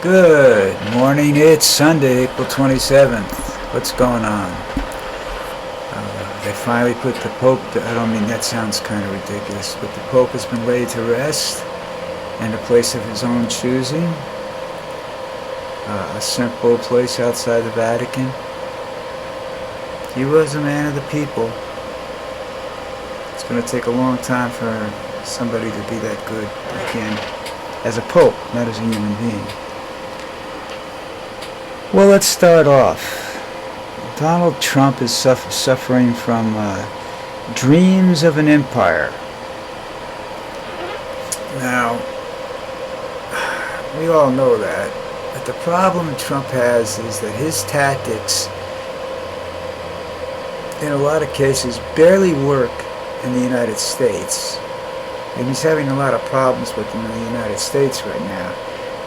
Good morning, it's Sunday, April 27th. What's going on? They finally put the Pope, I don't mean that sounds kind of ridiculous, but the Pope has been laid to rest in a place of his own choosing, a simple place outside the Vatican. He was a man of the people. It's going to take a long time for somebody to be that good again, as a Pope, not as a human being. Well, let's start off. Donald Trump is suffering from dreams of an empire. Now, we all know that. But the problem Trump has is that his tactics, in a lot of cases, barely work in the United States. And he's having a lot of problems with them in the United States right now.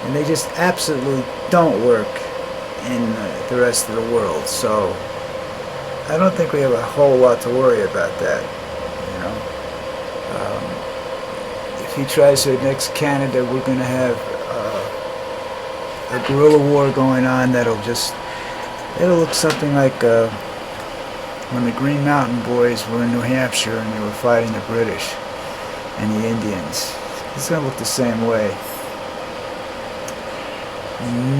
And they just absolutely don't work in the rest of the world. So I don't think we have a whole lot to worry about that, you know. If he tries to annex Canada, we're going to have a guerrilla war going on it'll look something like when the Green Mountain Boys were in New Hampshire and they were fighting the British and the Indians. It's going to look the same way.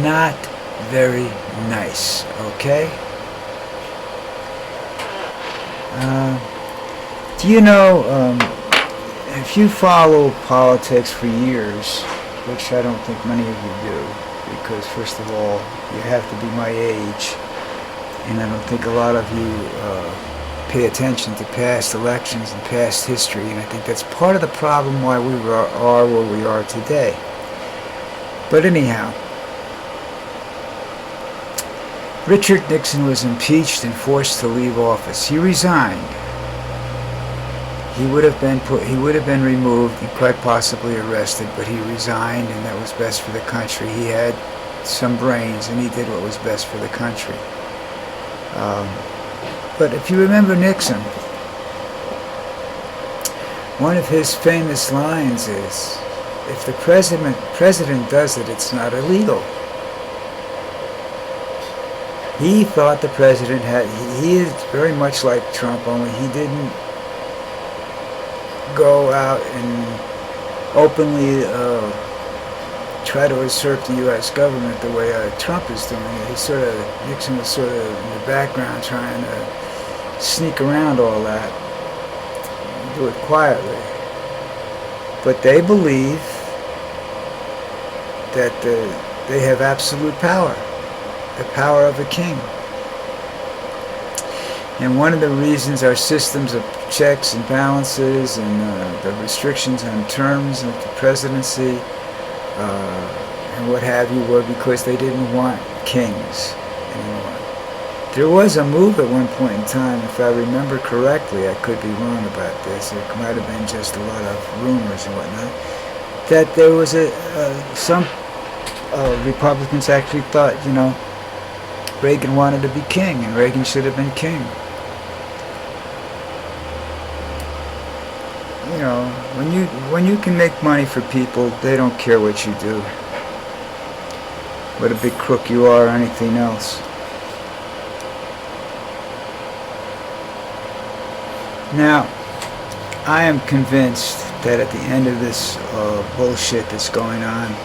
Not very nice, okay? Do you know, if you follow politics for years, which I don't think many of you do, because first of all, you have to be my age, and I don't think a lot of you pay attention to past elections and past history, and I think that's part of the problem why we are where we are today. But anyhow, Richard Nixon was impeached and forced to leave office. He resigned. He would have been removed and quite possibly arrested, but he resigned, and that was best for the country. He had some brains, and he did what was best for the country. But if you remember Nixon, one of his famous lines is, "If the president does it, it's not illegal." He thought the president he is very much like Trump, only he didn't go out and openly try to usurp the U.S. government the way Trump is doing it. Nixon was sort of in the background trying to sneak around all that, do it quietly. But they believe that they have absolute power. The power of a king. And one of the reasons our systems of checks and balances and the restrictions on terms of the presidency and what have you were because they didn't want kings anymore. There was a move at one point in time, if I remember correctly, I could be wrong about this, it might have been just a lot of rumors and whatnot, that there was some Republicans actually thought, you know, Reagan wanted to be king, and Reagan should have been king. You know, when you can make money for people, they don't care what you do, what a big crook you are, or anything else. Now, I am convinced that at the end of this bullshit that's going on,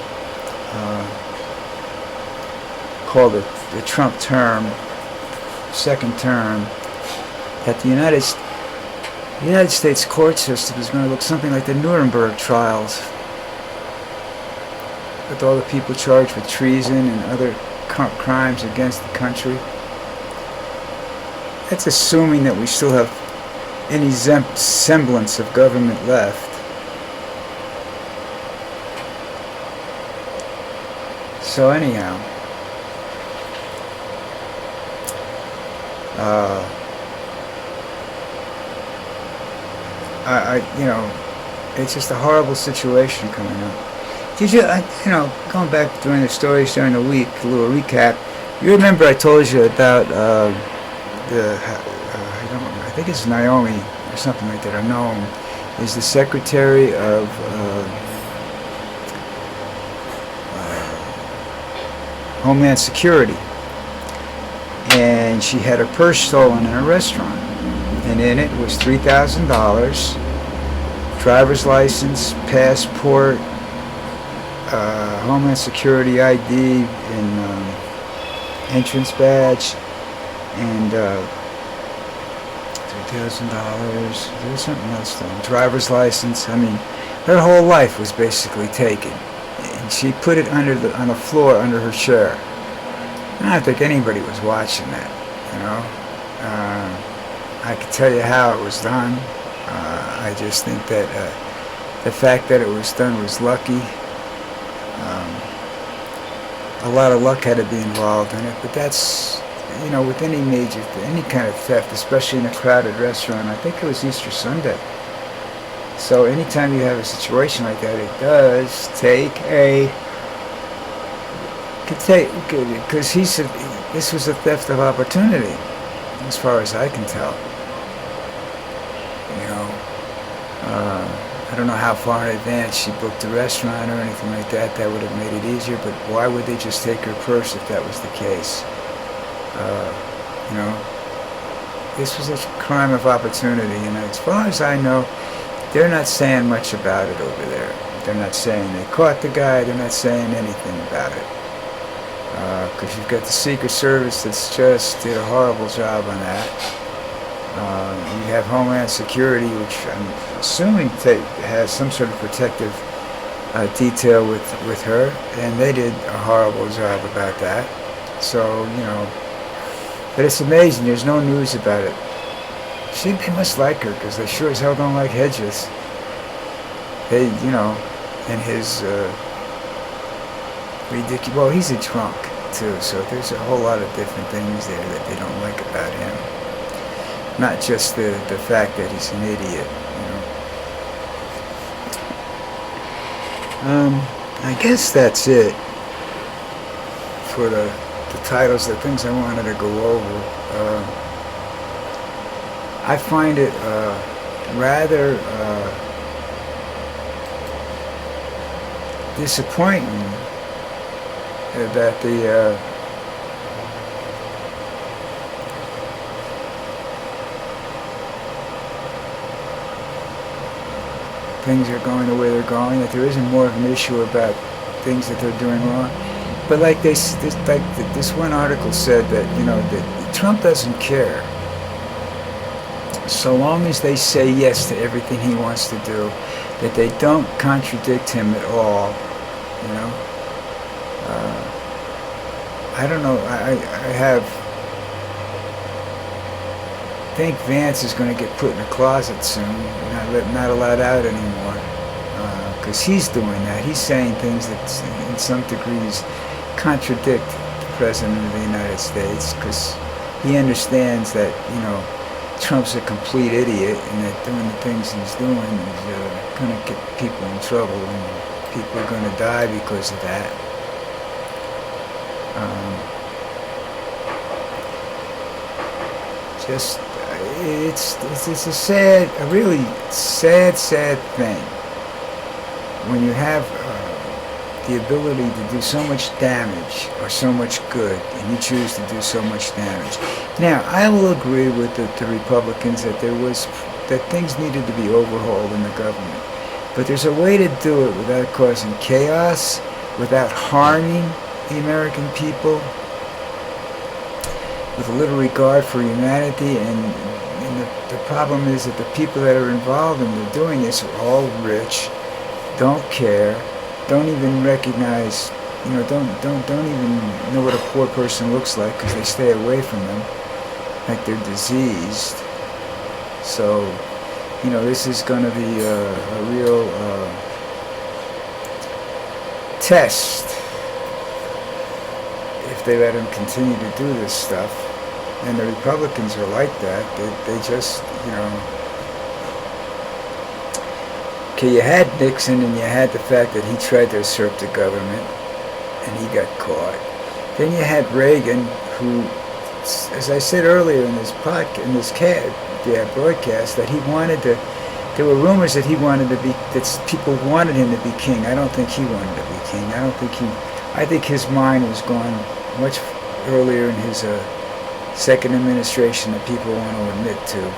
called the Trump term, second term, that the United States court system is going to look something like the Nuremberg trials, with all the people charged with treason and other crimes against the country. That's assuming that we still have any semblance of government left. So anyhow, you know, it's just a horrible situation coming up. Did you, you know, going back during the stories during the week, a little recap. You remember I told you about I think it's Naomi or something like that, or Noam, is the secretary of Homeland Security. And she had her purse stolen in a restaurant. And in it was $3,000, driver's license, passport, Homeland Security ID, and entrance badge, and $3,000. There was something else stolen. Driver's license. I mean, her whole life was basically taken, and she put it on the floor under her chair. I don't think anybody was watching that. You know, I could tell you how it was done. I just think that the fact that it was done was lucky. A lot of luck had to be involved in it, but that's, you know, with any kind of theft, especially in a crowded restaurant. I think it was Easter Sunday. So anytime you have a situation like that, it does take because he said this was a theft of opportunity, as far as I can tell. You know, I don't know how far in advance she booked the restaurant or anything like that. That would have made it easier, but why would they just take her purse if that was the case? You know, this was a crime of opportunity, and as far as I know, they're not saying much about it over there. They're not saying they caught the guy. They're not saying anything about it. Because you've got the Secret Service that's just did a horrible job on that. You have Homeland Security, which I'm assuming has some sort of protective detail with her, and they did a horrible job about that. So, you know, but it's amazing. There's no news about it. They must like her, because they sure as hell don't like Hedges. They, you know, and his ridiculous. Well, he's a drunk too, so there's a whole lot of different things there that they don't like about him. Not just the fact that he's an idiot, you know. I guess that's it for the titles, the things I wanted to go over. I find it rather disappointing that the things are going the way they're going, that there isn't more of an issue about things that they're doing wrong. But like this one article said that, you know, that Trump doesn't care. So long as they say yes to everything he wants to do, that they don't contradict him at all, you know. I don't know. I think Vance is going to get put in a closet soon, not allowed out anymore, because he's doing that. He's saying things that, in some degrees, contradict the President of the United States, because he understands that, you know, Trump's a complete idiot, and that doing the things he's doing is going to get people in trouble, and people are going to die because of that. It's a really sad thing when you have the ability to do so much damage or so much good, and you choose to do so much damage. Now, I will agree with the Republicans that that things needed to be overhauled in the government, but there's a way to do it without causing chaos, without harming the American people, with a little regard for humanity. And the problem is that the people that are involved in doing this are all rich, don't care, don't even recognize, you know, don't even know what a poor person looks like, because they stay away from them like they're diseased. So, you know, this is going to be a real test if they let him continue to do this stuff. And the Republicans are like that. They just, you know. Okay, you had Nixon, and you had the fact that he tried to usurp the government, and he got caught. Then you had Reagan, who, as I said earlier in this broadcast, that he wanted to. There were rumors that he wanted to be. That people wanted him to be king. I don't think he wanted to be king. I don't think he I think his mind was gone much earlier in his second administration than people want to admit to.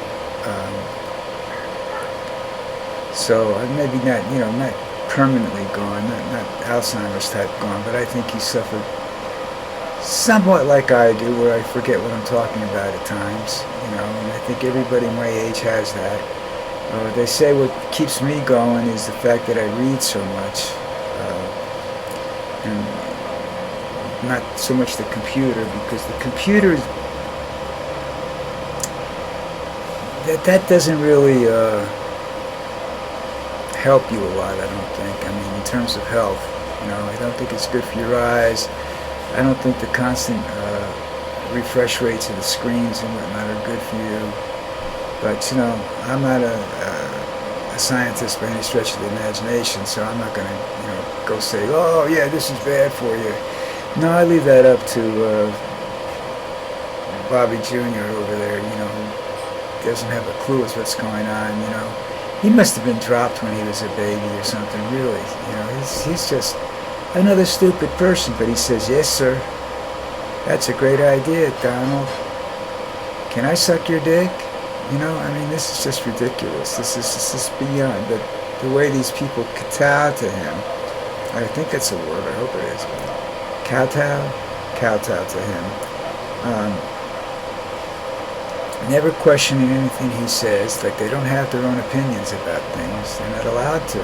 So maybe not, not permanently gone, not Alzheimer's type gone, but I think he suffered somewhat like I do, where I forget what I'm talking about at times, and I think everybody my age has that. They say what keeps me going is the fact that I read so much, and not so much the computer, because the computer is, that doesn't really help you a lot, I don't think. I mean, in terms of health, I don't think it's good for your eyes. I don't think the constant refresh rates of the screens and whatnot are good for you. But, I'm not a scientist by any stretch of the imagination, so I'm not going to, go say, oh, yeah, this is bad for you. No, I leave that up to Bobby Jr. over there, who doesn't have a clue as what's going on, He must have been dropped when he was a baby or something, really. He's just another stupid person, but he says, yes, sir. That's a great idea, Donald. Can I suck your dick? I mean, this is just ridiculous. This is beyond. But the way these people kowtow to him, I think that's a word, I hope it is. Kowtow to him. Never questioning anything he says, like they don't have their own opinions about things. They're not allowed to.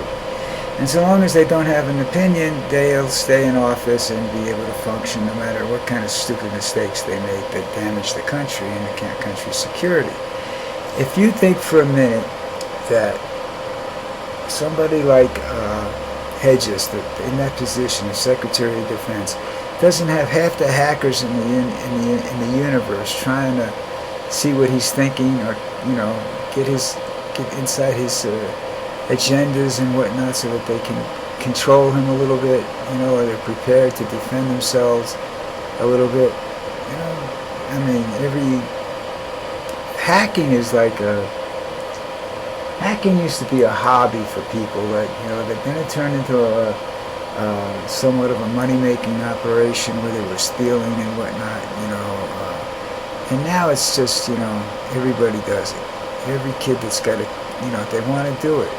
And so long as they don't have an opinion, they'll stay in office and be able to function no matter what kind of stupid mistakes they make that damage the country and the country's security. If you think for a minute that somebody like Hedges, in that position as Secretary of Defense, doesn't have half the hackers in the universe trying to see what he's thinking, or get inside his agendas and whatnot, so that they can control him a little bit, or they're prepared to defend themselves a little bit. I mean, hacking is like hacking used to be a hobby for people, that then it turned into somewhat of a money-making operation where they were stealing and whatnot, and now it's just, everybody does it. Every kid that's got it, they want to do it.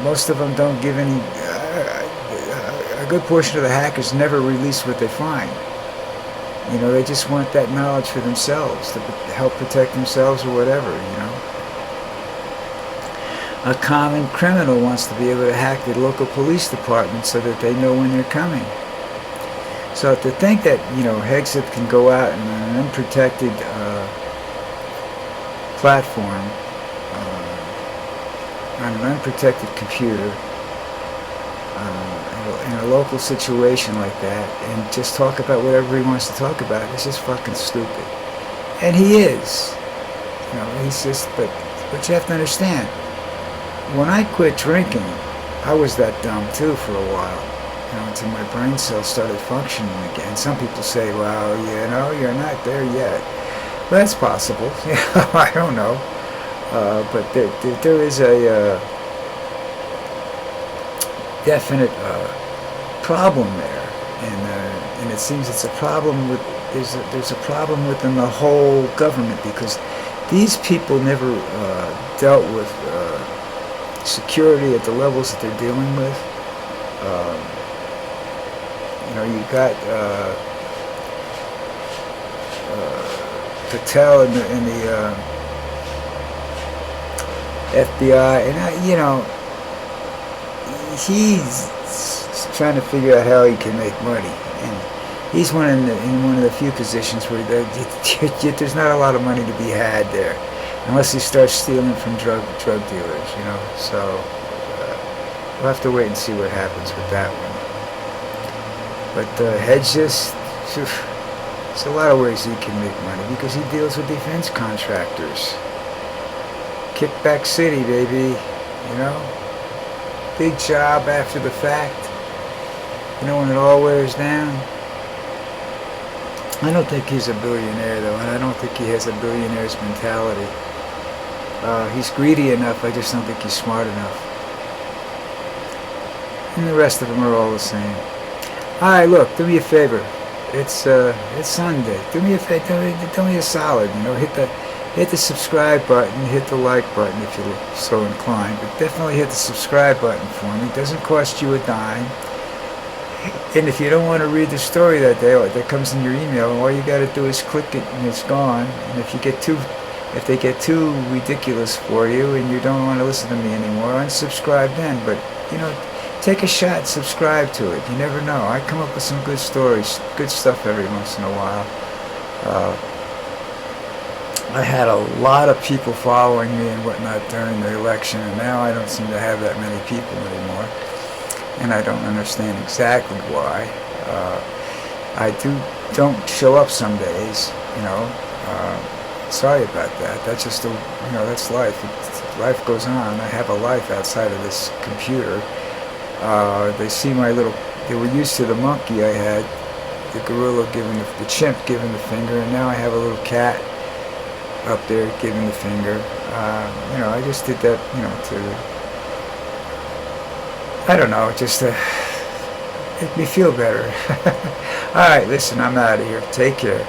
Most of them don't give any, a good portion of the hackers never release what they find. They just want that knowledge for themselves, to help protect themselves or whatever, A common criminal wants to be able to hack the local police department so that they know when they're coming. So to think that, Hegseth can go out on an unprotected platform, on an unprotected computer, in a local situation like that, and just talk about whatever he wants to talk about, it's just fucking stupid. And he is. He's just, but you have to understand, when I quit drinking, I was that dumb too for a while. Until my brain cells started functioning again. Some people say, well, you're not there yet. Well, that's possible. I don't know. But there is a definite problem there. And it seems it's a problem with, there's a problem within the whole government, because these people never dealt with security at the levels that they're dealing with. You got Patel in the FBI, and he's trying to figure out how he can make money, and he's in one of the few positions where there's not a lot of money to be had there, unless he starts stealing from drug dealers, So we'll have to wait and see what happens with that one. But Hedges, there's a lot of ways he can make money, because he deals with defense contractors. Kickback City, baby, Big job after the fact, when it all wears down. I don't think he's a billionaire, though, and I don't think he has a billionaire's mentality. He's greedy enough, I just don't think he's smart enough. And the rest of them are all the same. Alright, look, do me a favor. It's Sunday. Do me a favor. Do me a solid. You know, hit the subscribe button, hit the like button if you're so inclined, but definitely hit the subscribe button for me. It doesn't cost you a dime. And if you don't want to read the story that day that comes in your email, all you got to do is click it and it's gone. And if they get too ridiculous for you and you don't want to listen to me anymore, unsubscribe then. But you know, take a shot, subscribe to it. You never know. I come up with some good stories, good stuff every once in a while. I had a lot of people following me and whatnot during the election, and now I don't seem to have that many people anymore. And I don't understand exactly why. I don't show up some days, you know. Sorry about that. That's just that's life. Life goes on. I have a life outside of this computer. They see my little. They were used to the monkey I had, the gorilla giving the chimp giving the finger, and now I have a little cat up there giving the finger. I just did that, I don't know, just to make me feel better. Alright, listen, I'm out of here. Take care.